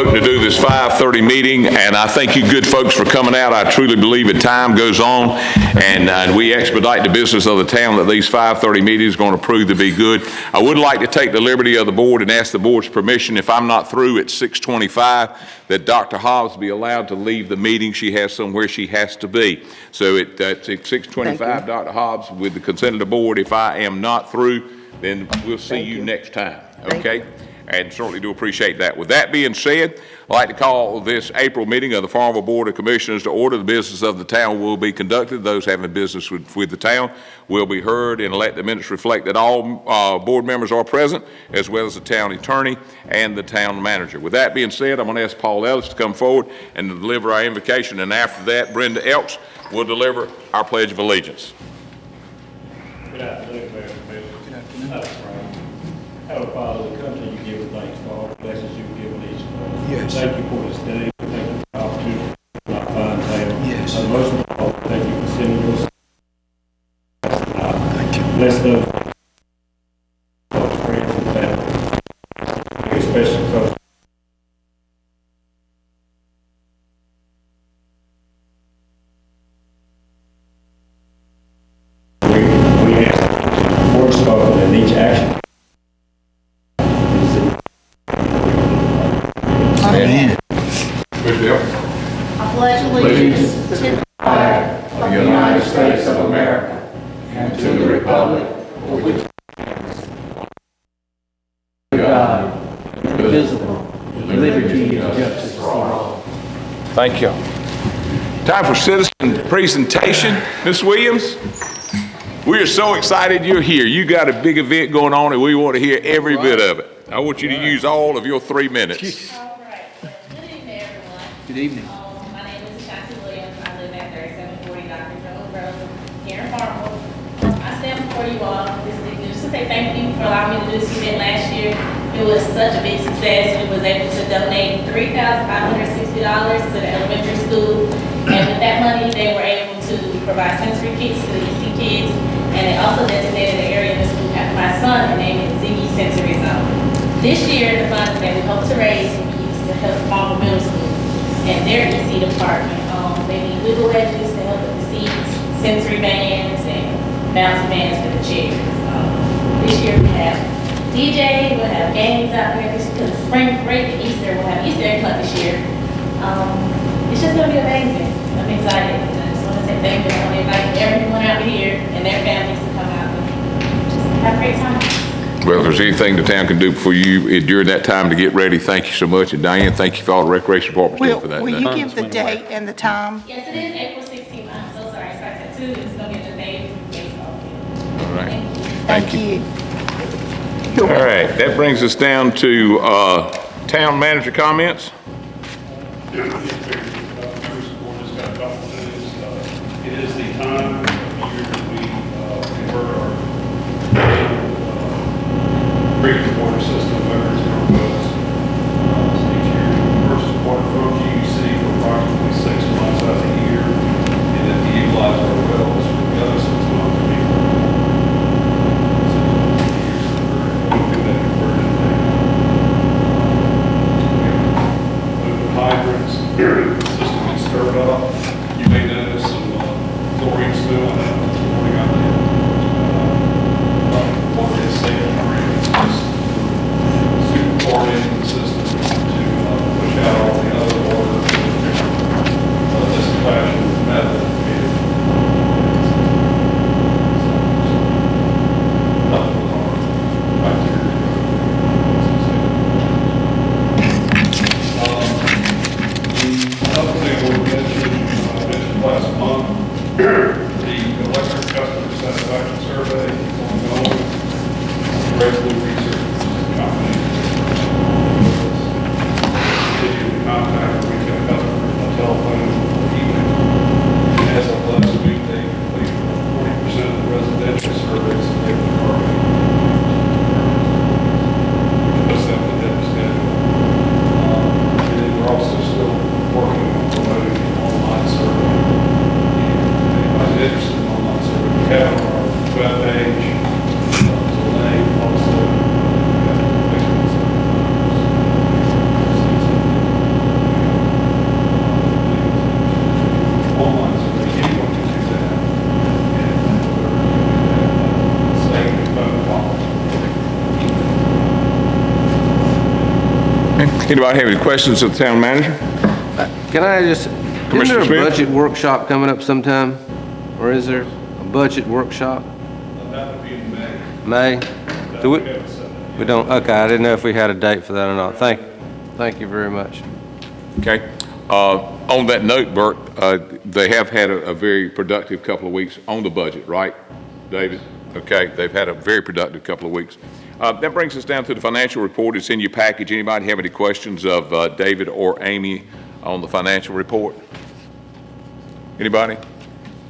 voting to do this 5:30 meeting, and I thank you good folks for coming out. I truly believe that time goes on, and we expedite the business of the town that these 5:30 meetings are going to prove to be good. I would like to take the liberty of the board and ask the board's permission, if I'm not through at 6:25, that Dr. Hobbs be allowed to leave the meeting. She has somewhere she has to be. So at 6:25, Dr. Hobbs, with the consent of the board, if I am not through, then we'll see you next time, okay? And certainly do appreciate that. With that being said, I'd like to call this April meeting of the Farmville Board of Commissioners to order. The business of the town will be conducted. Those having business with the town will be heard, and let the minutes reflect that all board members are present, as well as the town attorney and the town manager. With that being said, I'm going to ask Paul Ellis to come forward and to deliver our invocation, and after that, Brenda Elks will deliver our Pledge of Allegiance. Good afternoon, Mayor. Good afternoon. Heavenly Father, we come to you giving thanks for all the blessings you've given each of us. Yes. Thank you for this day. Thank you for the opportunity for our fine town. Yes. And most of all, thank you for sending your son. Thank you. Bless those friends and family, especially folks. We ask words spoken in each action. Amen. Good deal. I pledge allegiance to the flag of the United States of America and to the republic for which it stands, God, indivisible, with liberty and justice for all. Thank you. Time for citizen presentation. Ms. Williams, we are so excited you're here. You got a big event going on, and we want to hear every bit of it. I want you to use all of your 3 minutes. Good evening. My name is Williams. I live at 3740 Dr. Jones Road here in Farmville. I stand before you all this evening just to say thank you for allowing me to do this event last year. It was such a big success. We was able to donate $3,560 to the elementary school, and with that money, they were able to provide sensory kits to the EC kids, and they also designated the area in the school after my son and named it Ziggy Sensory Zone. This year, the funds that we hope to raise will be used to help Farmville Middle School and their EC department. They need wiggle edges to help with the seats, sensory bands, and bouncy bands for the chairs. This year we have DJ, we'll have games out there. This because spring break and Easter, we'll have Easter egg hunt this year. It's just going to be amazing. I'm excited. I just want to say thank you. I want to invite everyone out here and their families to come out and just have a great time. Well, if there's anything the town can do for you during that time to get ready, thank you so much. And Diane, thank you for all the recreation department's doing for that. Will you give the date and the time? Yes, it is April 16th. I'm so sorry. It starts at 2. It's going to be the day baseball field. All right. Thank you. All right. That brings us down to town manager comments. It is the time of year that we convert our drinking water system over to our wells. Each year we purchase water from GUC for approximately 6 months out of the year, and then we utilize our wells for the other 6 months of the year. So, do that conversion thing. With the hydrants, the system gets stirred up. You may notice some chlorine spill in it this morning out there. Water is safe and free. It's just super poured into the system to push out all the other water in a different disinfection method. Helps with our bacteria. The Anybody have any questions of the town manager? Can I just, isn't Commissioner there a Smith? budget workshop coming up sometime? Or is there a budget workshop? That would be in May. May? Do we don't, okay, I didn't know if we had a date for that or not. Thank you very much. Okay. On that note, Bert, they have had a very productive couple of weeks on the budget, right, David? Okay, they've had a very productive couple of weeks. That brings us down to the financial report. It's in your package. Anybody have any questions of David or Amy on the financial report? Anybody?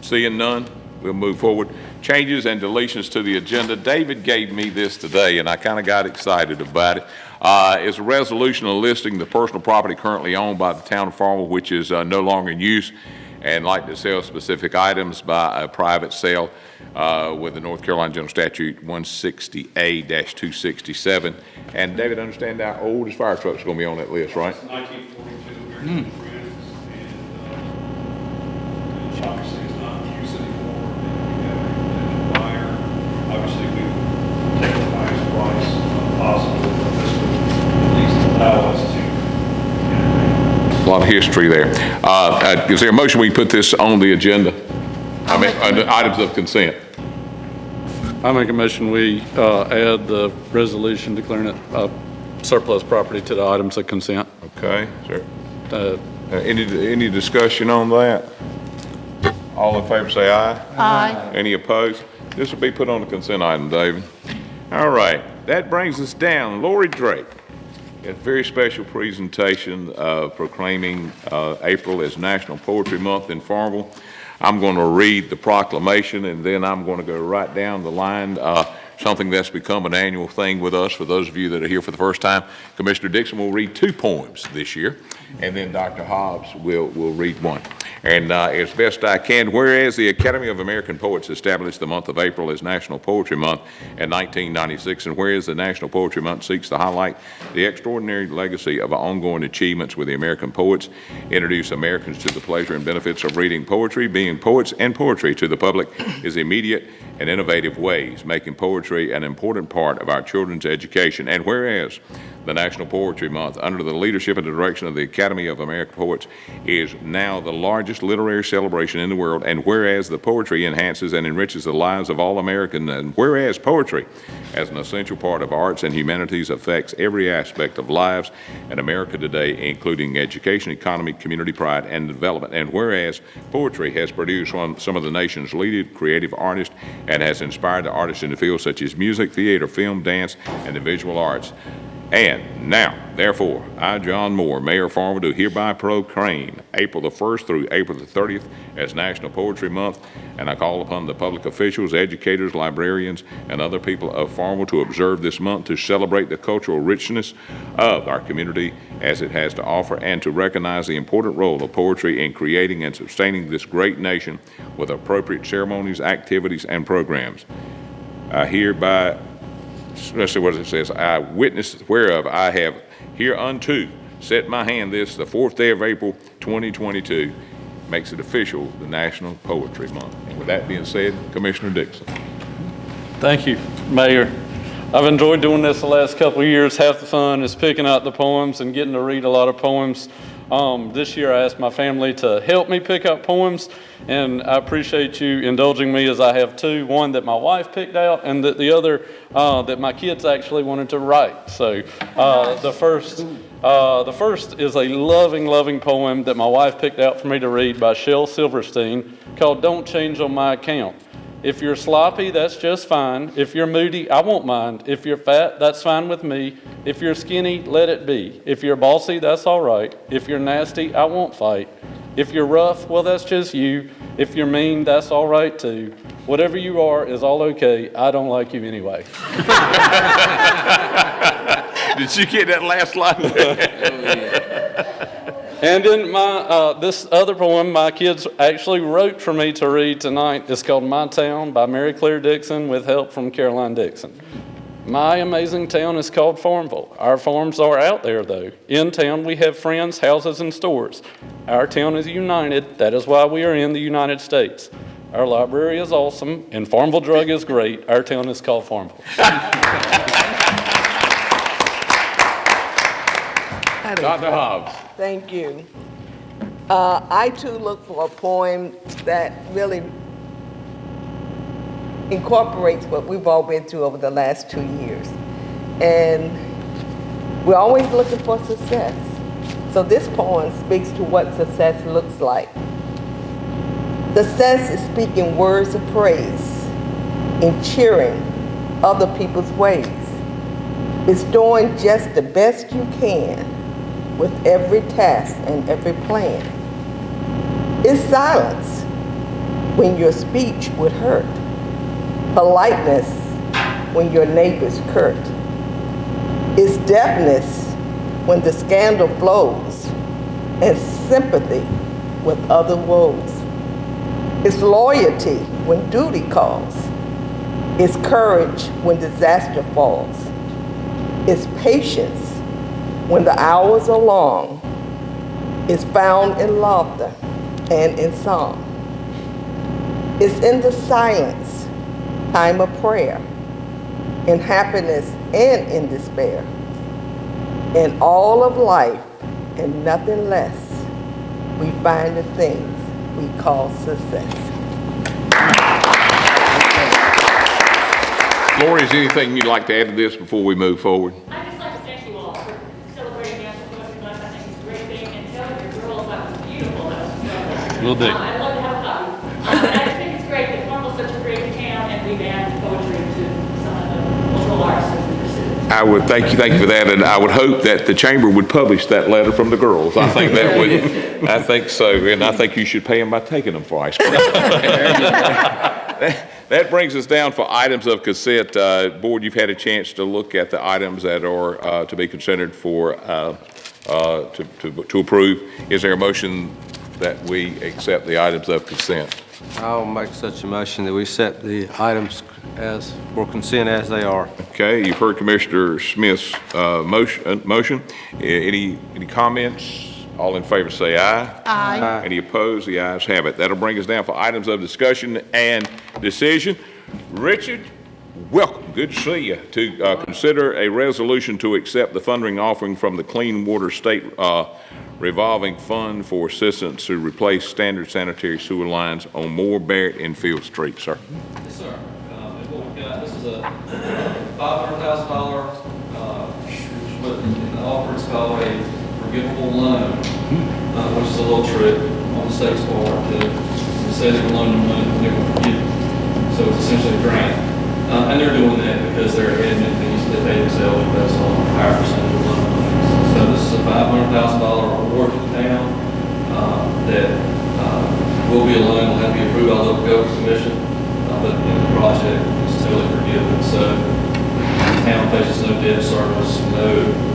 Seeing none, we'll move forward. Changes and deletions to the agenda. David gave me this today, and I kind of got excited about it. It's a resolution listing the personal property currently owned by the town of Farmville, which is no longer in use, and like to sell specific items by a private sale with the North Carolina General Statute 160A-267. And David, understand our oldest fire truck's going to be on that list, right? 1942 American Friends, and obviously it's not in use anymore. And we have a potential buyer. Obviously, we take the highest price possible, but this would at least allow us to. A lot of history there. Is there a motion we put this on the agenda? I mean, under items of consent. I make a motion we add the resolution declaring it surplus property to the items of consent. Okay, sir. Any discussion on that? All in favor say aye. Aye. Any opposed? This will be put on the consent item, David. All right, that brings us down. Lori Drake, a very special presentation proclaiming April as National Poetry Month in Farmville. I'm going to read the proclamation, and then I'm going to go right down the line, something that's become an annual thing with us. For those of you that are here for the first time, Commissioner Dixon will read 2 poems this year, and then Dr. Hobbs will read 1. And as best I can, whereas the Academy of American Poets established the month of April as National Poetry Month in 1996, and whereas the National Poetry Month seeks to highlight the extraordinary legacy of ongoing achievements with the American poets, introduce Americans to the pleasure and benefits of reading poetry, being poets and poetry to the public is immediate and innovative ways, making poetry an important part of our children's education. And whereas the National Poetry Month, under the leadership and direction of the Academy of American Poets, is now the largest literary celebration in the world, and whereas the poetry enhances and enriches the lives of all Americans, and whereas poetry, as an essential part of arts and humanities, affects every aspect of lives in America today, including education, economy, community pride, and development, and whereas poetry has produced some of the nation's leading creative artists and has inspired the artists in the field such as music, theater, film, dance, and the visual arts. And now, therefore, I, John Moore, Mayor of Farmville, do hereby proclaim April the 1st through April the 30th as National Poetry Month, and I call upon the public officials, educators, librarians, and other people of Farmville to observe this month to celebrate the cultural richness of our community as it has to offer, and to recognize the important role of poetry in creating and sustaining this great nation with appropriate ceremonies, activities, and programs. I hereby, let's see what it says. I witness whereof I have hereunto set my hand this the 4th day of April 2022, makes it official the National Poetry Month. And with that being said, Commissioner Dixon. Thank you, Mayor. I've enjoyed doing this the last couple of years. Half the fun is picking out the poems and getting to read a lot of poems. This year I asked my family to help me pick out poems, and I appreciate you indulging me as I have 2, one that my wife picked out and the other that my kids actually wanted to write. So the first is a loving poem that my wife picked out for me to read by Shel Silverstein called Don't Change on My Account. If you're sloppy, that's just fine. If you're moody, I won't mind. If you're fat, that's fine with me. If you're skinny, let it be. If you're bossy, that's all right. If you're nasty, I won't fight. If you're rough, well, that's just you. If you're mean, that's all right too. Whatever you are is all okay. I don't like you anyway. Did you get that last line? And then this other poem my kids actually wrote for me to read tonight is called My Town by Mary Claire Dixon with help from Caroline Dixon. My amazing town is called Farmville. Our farms are out there though. In town we have friends, houses, and stores. Our town is united. That is why we are in the United States. Our library is awesome and Farmville Drug is great. Our town is called Farmville. Dr. Hobbs. Thank you. I too look for a poem that really incorporates what we've all been through over the last 2 years. And we're always looking for success. So this poem speaks to what success looks like. Success is speaking words of praise and cheering other people's ways. It's doing just the best you can with every task and every plan. It's silence when your speech would hurt. Politeness when your neighbor's curt. It's deafness when the scandal flows, and sympathy with other woes. It's loyalty when duty calls. It's courage when disaster falls. It's patience when the hours are long. It's found in laughter and in song. It's in the silence, time of prayer, in happiness and in despair. In all of life and nothing less, we find the things we call success. Lori, is there anything you'd like to add to this before we move forward? I'd just like to thank you all for celebrating National Poetry Month. I think it's a great thing, and telling your girls that was beautiful. Will do. I'd love to have a copy. And I just think it's great that Farmville's such a great town, and we've added poetry to some of the cultural arts that we pursue. I would thank you for that, and I would hope that the chamber would publish that letter from the girls. I think that would, I think so, and I think you should pay them by taking them for ice cream. That brings us down for items of consent. Board, you've had a chance to look at the items that are to be considered for to approve. Is there a motion that we accept the items of consent? I'll make such a motion that we set the items as for consent as they are. Okay, you've heard Commissioner Smith's motion. Any comments? All in favor say aye. Aye. Any opposed? The ayes have it. That'll bring us down for items of discussion and decision. Richard, welcome. Good to see you. To consider a resolution to accept the funding offering from the Clean Water State Revolving Fund for assistance to replace standard sanitary sewer lines on Moore, Barrett, and Field Street, sir. Yes, sir. And what we've got, this is a $500,000, what in the offer is called a forgivable loan, which is a little trick on the state's part to say they can loan them money and they're going to forgive it. So it's essentially a grant. And they're doing that because their admin fees they pay themselves based on a higher percentage of loan monies. So this is a $500,000 award to the town that will be a loan, will have to be approved by the local government commission, but the project is totally forgiven. So the town faces no debt service, no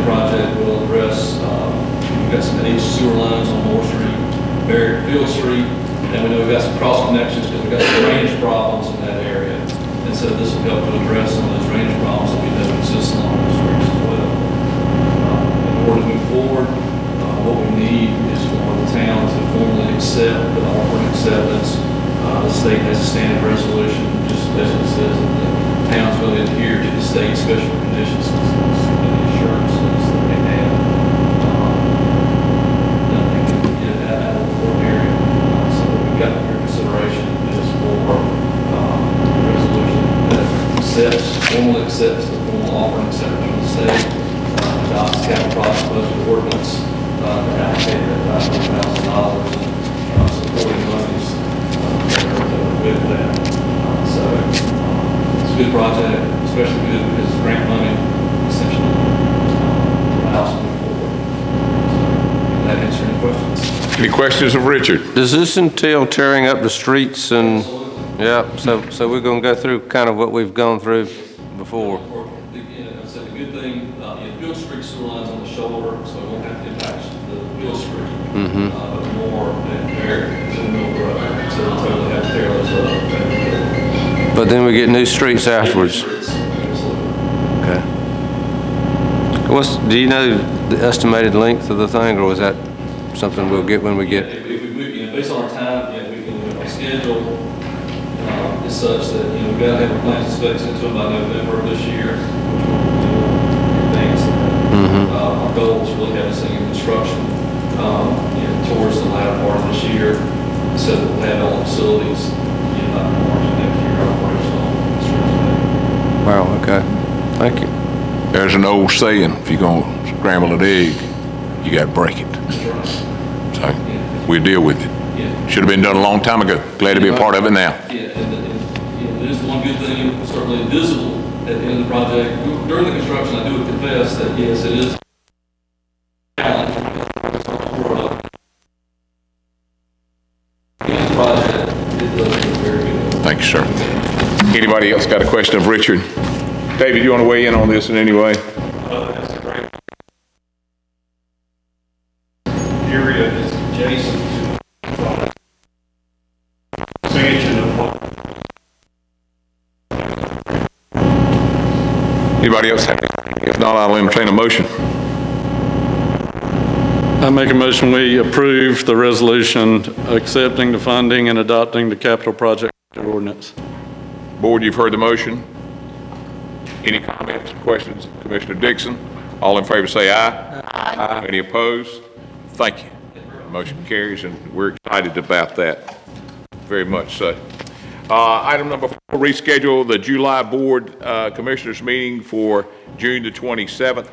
project will address, we've got some H sewer lines on Moore Street, Barrett, Field Street, and we know we've got some cross connections because we've got some drainage problems in that area. And so this will help to address some of those drainage problems that we know exist along those streets as well. In order to move forward, what we need is for the town to formally accept the offering acceptance. The state has a standard resolution, just basically says that the town's going to adhere to the state special conditions and the assurances that they have. Nothing can get out of the ordinary. So what we've got for your consideration is for a resolution that formally accepts the formal offering acceptance from the state, adopts the capital project budget ordinance, to allocate that $500,000 and supporting monies with that. So it's a good project, especially good because it's grant money, essentially allows us to move forward. So, did that answer any questions? Any questions of Richard? Does this entail tearing up the streets and? Absolutely. Yeah, so we're going to go through kind of what we've gone through before. So the good thing, Field Street sewer lines on the shoulder, so it won't have to impact the Field Street. But more than Barrett is in the middle of the road, so we'll totally have to tear those up. But then we get new streets afterwards. Absolutely. Okay. Do you know the estimated length of the thing, or is that something we'll get when we get? If we move, based on our time, we can, our schedule is such that, you know, we've got to have a plant specs into them by November of this year, which will advance that. Our goal is really have this thing in construction, you know, towards the latter part of this year, so that we'll have all the facilities, you know, by March of next year operational. Wow, okay. Thank you. There's an old saying, if you're going to scramble an egg, you got to break it. So we deal with it. Yeah. Should have been done a long time ago. Glad to be a part of it now. Yeah, and you know, there's one good thing, certainly visible at the end of the project. During the construction, I do confess that, yes, it is a challenge. In the project, it does look very good. Thank you, sir. Anybody else got a question of Richard? David, you want to weigh in on this in any way? That's a great area that's adjacent to expansion of what. Anybody else have anything? If not, I'll entertain a motion. I make a motion we approve the resolution accepting the funding and adopting the capital project ordinance. Board, you've heard the motion. Any comments, questions? Commissioner Dixon, all in favor say aye. Aye. Any opposed? Thank you. Motion carries, and we're excited about that, very much so. Item number 4, reschedule the July Board Commissioners meeting for June the 27th.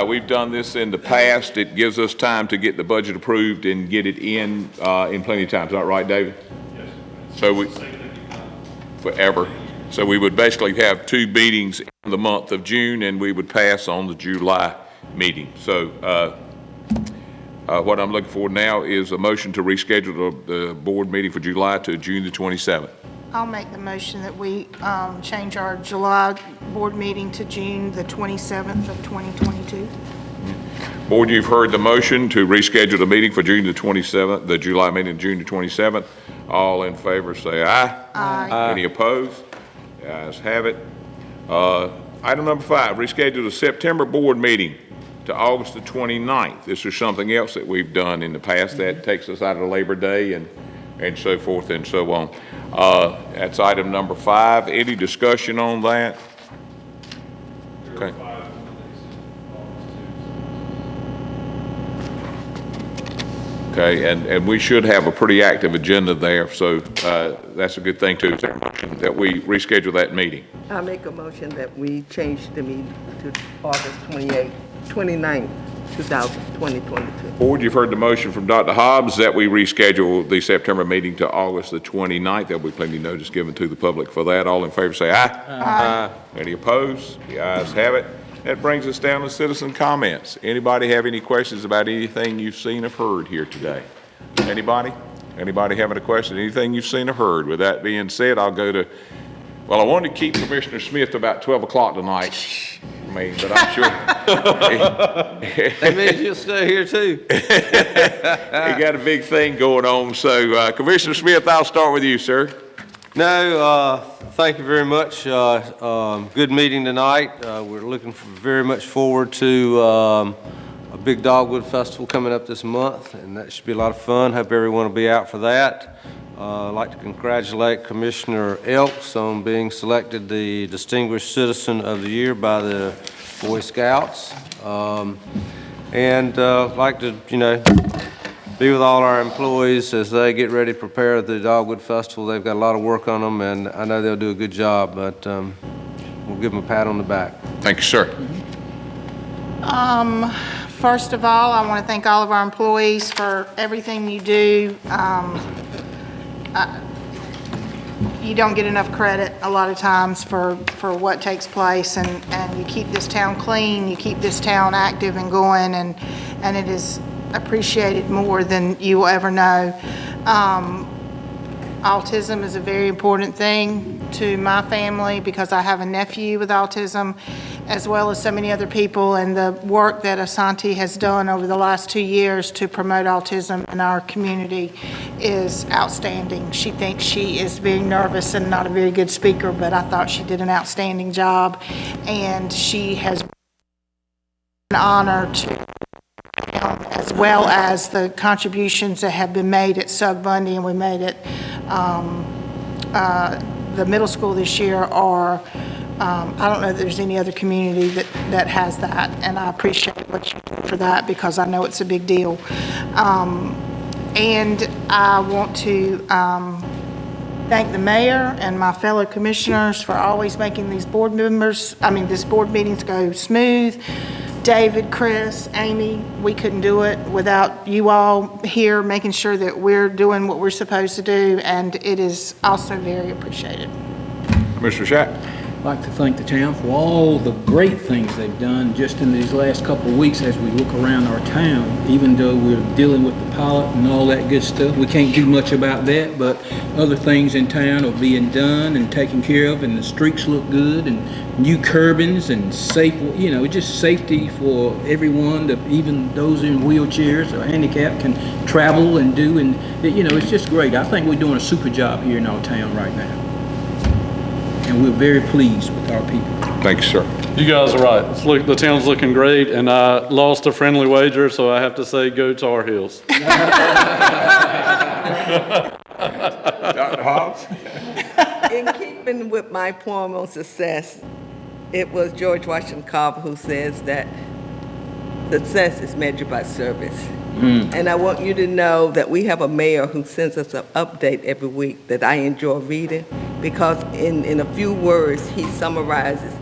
We've done this in the past. It gives us time to get the budget approved and get it in plenty of time. Is that right, David? Yes. So we, forever. So we would basically have 2 meetings in the month of June, and we would pass on the July meeting. So what I'm looking for now is a motion to reschedule the board meeting for July to June the 27th. I'll make the motion that we change our July board meeting to June the 27th of 2022. Board, you've heard the motion to reschedule the meeting for June the 27th, the July meeting, June the 27th. All in favor say aye. Aye. Any opposed? The ayes have it. Item number 5, reschedule the September board meeting to August the 29th. This is something else that we've done in the past that takes us out of Labor Day and so forth and so on. That's item number 5. Any discussion on that? Okay. Okay, and we should have a pretty active agenda there, so that's a good thing too. Is there a motion that we reschedule that meeting? I make a motion that we change the meeting to August 29th, 2022. Board, you've heard the motion from Dr. Hobbs that we reschedule the September meeting to August the 29th. There'll be plenty of notice given to the public for that. All in favor say aye. Aye. Any opposed? The ayes have it. That brings us down to citizen comments. Anybody have any questions about anything you've seen or heard here today? Anybody? Anybody having a question? Anything you've seen or heard? With that being said, I'll go to, well, I wanted to keep Commissioner Smith about 12 o'clock tonight. I mean, but I'm sure. That means you'll stay here too. He got a big thing going on. So, Commissioner Smith, I'll start with you, sir. No, thank you very much. Good meeting tonight. We're looking very much forward to a big Dogwood Festival coming up this month, and that should be a lot of fun. Hope everyone will be out for that. I'd like to congratulate Commissioner Elks on being selected the Distinguished Citizen of the Year by the Boy Scouts. And I'd like to, be with all our employees as they get ready to prepare the Dogwood Festival. They've got a lot of work on them, and I know they'll do a good job, but we'll give them a pat on the back. Thank you, sir. First of all, I want to thank all of our employees for everything you do. You don't get enough credit a lot of times for what takes place, and you keep this town clean, you keep this town active and going, and it is appreciated more than you will ever know. Autism is a very important thing to my family because I have a nephew with autism, as well as so many other people, and the work that Asante has done over the last 2 years to promote autism in our community is outstanding. She thinks she is very nervous and not a very good speaker, but I thought she did an outstanding job, and she has been an honor to as well as the contributions that have been made at Sug Bundy, and we made it the middle school this year are, I don't know that there's any other community that has that, and I appreciate what you do for that because I know it's a big deal. And I want to thank the mayor and my fellow commissioners for always making these this board meetings go smooth. David, Chris, Amy, we couldn't do it without you all here making sure that we're doing what we're supposed to do, and it is also very appreciated. Mr. Shack? I'd like to thank the town for all the great things they've done just in these last couple of weeks as we look around our town. Even though we're dealing with the pilot and all that good stuff, we can't do much about that, but other things in town are being done and taken care of, and the streets look good, and new curbings and safe, just safety for everyone, even those in wheelchairs or handicapped can travel and do, and it's just great. I think we're doing a super job here in our town right now. And we're very pleased with our people. Thank you, sir. You guys are right. The town's looking great, and I lost a friendly wager, so I have to say go Tar Heels. Dr. Hobbs? In keeping with my poem on success, it was George Washington Carver who says that success is measured by service. And I want you to know that we have a mayor who sends us an update every week that I enjoy reading, because in a few words, he summarizes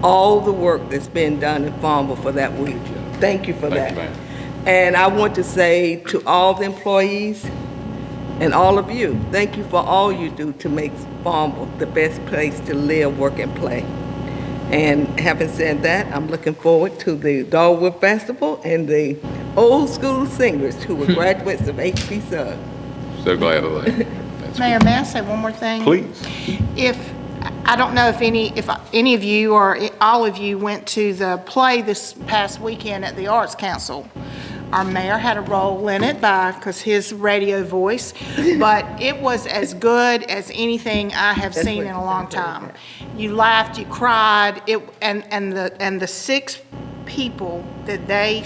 all the work that's been done in Farmville for that week. Thank you for that. Thank you, ma'am. And I want to say to all the employees and all of you, thank you for all you do to make Farmville the best place to live, work, and play. And having said that, I'm looking forward to the Dogwood Festival and the old school singers who were graduates of H.P. Sugg. So glad of that. That's Mayor, may I say one more thing? Please. I don't know if any of you or all of you went to the play this past weekend at the Arts Council. Our mayor had a role in it because his radio voice, but it was as good as anything I have seen in a long time. You laughed, you cried, and the 6 people that they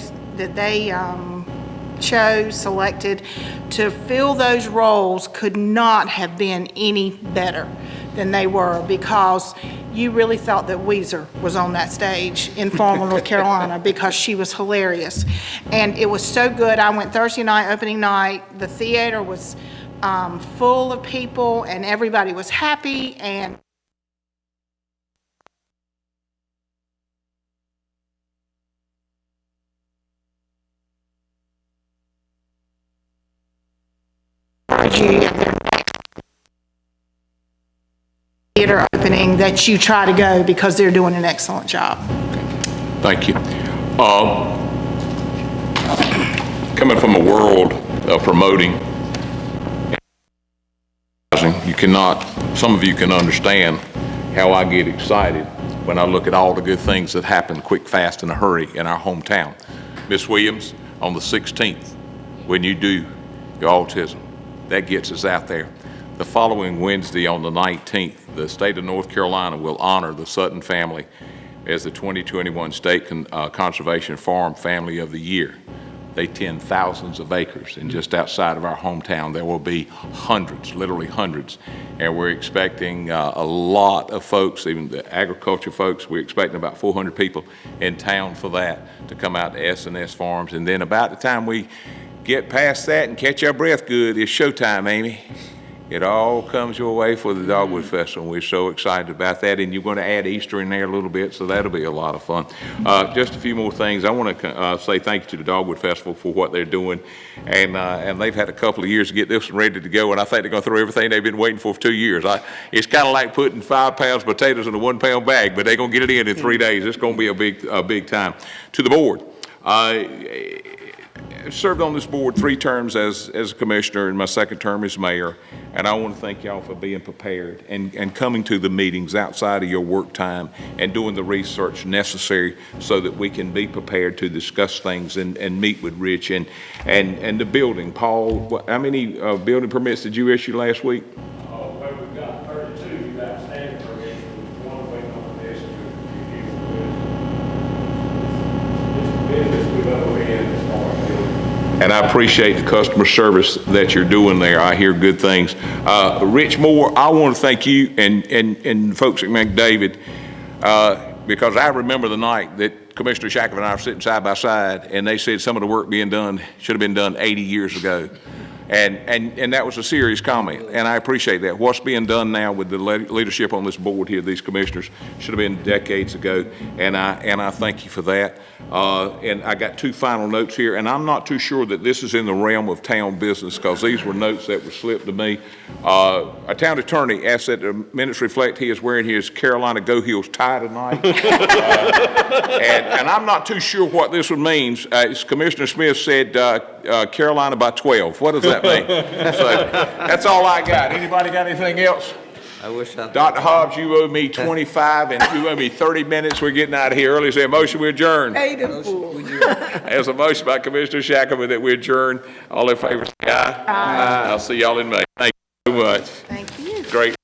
selected to fill those roles could not have been any better than they were, because you really thought that Weezer was on that stage in Farmville, North Carolina, because she was hilarious. And it was so good. I went Thursday night, opening night. The theater was full of people, and everybody was happy. And theater opening that you try to go, because they're doing an excellent job. Thank you. Coming from a world of promoting, some of you can understand how I get excited when I look at all the good things that happen quick, fast, in a hurry in our hometown. Miss Williams, on the 16th, when you do your autism, that gets us out there. The following Wednesday, on the 19th, the state of North Carolina will honor the Sutton family as the 2021 State Conservation Farm Family of the Year. They tend thousands of acres, and just outside of our hometown there will be hundreds, literally hundreds, and we're expecting a lot of folks, even the agriculture folks. We're expecting about 400 people in town for that, to come out to S&S Farms. And then about the time we get past that and catch our breath good, it's showtime, Amy. It all comes your way for the Dogwood Festival. We're so excited about that, and you're going to add Easter in there a little bit, so that'll be a lot of fun. Just a few more things. I want to say thank you to the Dogwood Festival for what they're doing, and they've had a couple of years to get this one ready to go, and I think they're going to throw everything they've been waiting for 2 years. It's kind of like putting 5 pounds of potatoes in a 1 pound bag, but they're going to get it in 3 days. It's going to be a big time. To the board. Served on this board 3 terms as a commissioner, and my second term as mayor, and I want to thank y'all for being prepared and coming to the meetings outside of your work time and doing the research necessary so that we can be prepared to discuss things and meet with Rich and the building. Paul, how many building permits did you issue last week? Well, we've got 32 outstanding permits, one waiting on the list to review. This business we've overran as far as building. and I appreciate the customer service that you're doing there. I hear good things. Rich Moore, I want to thank you and folks at McDavid, because I remember the night that Commissioner Shackelford and I were sitting side by side, and they said some of the work being done should have been done 80 years ago. And that was a serious comment, and I appreciate that. What's being done now with the leadership on this board here, these commissioners, should have been decades ago, and I thank you for that. And I got two final notes here, and I'm not too sure that this is in the realm of town business, because these were notes that were slipped to me. Our town attorney asked that the minutes reflect he is wearing his Carolina Go Heels tie tonight. And I'm not too sure what this one means. As Commissioner Smith said, Carolina by 12. What does that mean? So that's all I got. Anybody got anything else? I wish I. Dr. Hobbs, you owe me 25 and you owe me 30 minutes. We're getting out of here early. Is there a motion we adjourn? There's a motion by Commissioner Shackelford that we adjourn. All in favor say aye. Aye. I'll see y'all in May. Thank you so much. Thank you. Great meeting.